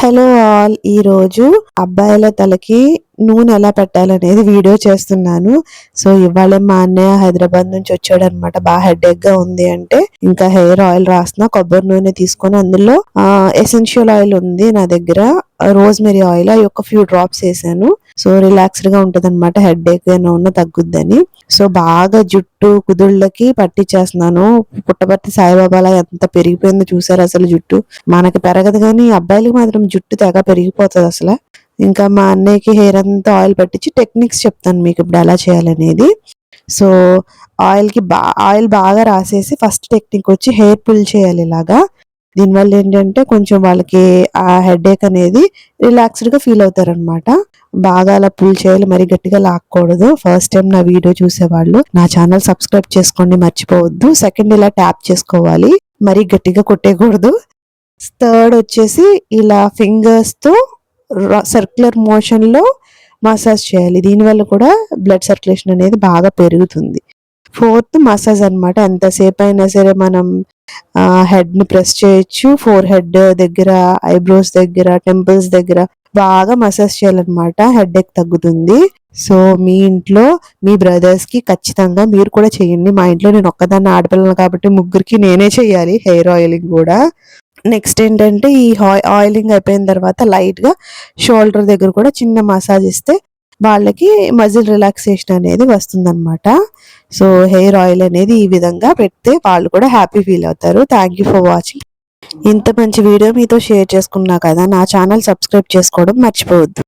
Hello all, ఈరోజు అబ్బాయిల తలకి నూనె ఎలా పెట్టాలనేది వీడియో చేస్తున్నాను. సో ఇవాళ మా అన్నయ్య హైదరాబాద్ నుంచి వచ్చాడు అనమాట. బాగా హెడేక్ గా ఉంది అంటే ఇంకా హెయిర్ ఆయిల్ రాసిన కొబ్బరి నూనె తీసుకొని అందులో ఎసెన్షియల్ ఆయిల్ ఉంది నా దగ్గర, రోజ్మెరీ ఆయిల్, అవి ఒక ఫ్యూ డ్రాప్స్ వేసాను. సో రిలాక్స్డ్ గా ఉంటది అనమాట, హెడేక్ ఉన్న తగ్గుద్దని. సో బాగా జుట్టు కుదుళ్ళకి పట్టించేస్తున్నాను. పుట్టపర్తి సాయిబాబాలా ఎంత పెరిగిపోయిందో చూసారు అసలు జుట్టు. మనకి పెరగదు కానీ అబ్బాయిలకి మాత్రం జుట్టు తెగ పెరిగిపోతుంది అసలు. ఇంకా మా అన్నయ్యకి హెయిర్ అంతా ఆయిల్ పట్టించి టెక్నిక్స్ చెప్తాను మీకు ఇప్పుడు ఎలా చేయాలనేది. సో ఆయిల్ బాగా రాసేసి ఫస్ట్ టెక్నిక్ వచ్చి హెయిర్ పుల్ చేయాలి ఇలాగా. దీనివల్ల ఏంటంటే కొంచెం వాళ్ళకి ఆ హెడేక్ అనేది రిలాక్స్డ్గా ఫీల్ అవుతారనమాట. బాగా అలా పుల్ చేయాలి, మరి గట్టిగా లాక్కూడదు. ఫస్ట్ టైం నా వీడియో చూసేవాళ్ళు నా ఛానల్ సబ్స్క్రైబ్ చేసుకోండి మర్చిపోవద్దు. సెకండ్ ఇలా ట్యాప్ చేసుకోవాలి, మరి గట్టిగా కొట్టేయకూడదు. థర్డ్ వచ్చేసి ఇలా ఫింగర్స్ తో సర్క్యులర్ మోషన్ లో మసాజ్ చేయాలి. దీనివల్ల కూడా బ్లడ్ సర్క్యులేషన్ అనేది బాగా పెరుగుతుంది. ఫోర్త్ మసాజ్ అనమాట. ఎంతసేపు అయినా సరే మనం హెడ్ ని ప్రెస్ చేయొచ్చు. ఫోర్ హెడ్ దగ్గర, ఐబ్రోస్ దగ్గర, టెంపుల్స్ దగ్గర బాగా మసాజ్ చేయాలన్నమాట. హెడేక్ తగ్గుతుంది. సో మీ ఇంట్లో మీ బ్రదర్స్ కి ఖచ్చితంగా మీరు కూడా చేయండి. మా ఇంట్లో నేను ఒక్కదాన్ని ఆడపిల్లలు కాబట్టి ముగ్గురికి నేనే చేయాలి హెయిర్ ఆయిలింగ్ కూడా. నెక్స్ట్ ఏంటంటే ఈ ఆయిలింగ్ అయిపోయిన తర్వాత లైట్ గా షోల్డర్ దగ్గర కూడా చిన్న మసాజ్ ఇస్తే వాళ్ళకి మజిల్ రిలాక్సేషన్ అనేది వస్తుందన్నమాట. సో హెయిర్ ఆయిల్ అనేది ఈ విధంగా పెడితే వాళ్ళు కూడా హ్యాపీ ఫీల్ అవుతారు. Thank you for watching. ఇంత మంచి వీడియో మీతో షేర్ చేసుకున్నా కదా, నా ఛానల్ సబ్స్క్రైబ్ చేసుకోవడం మర్చిపోవద్దు.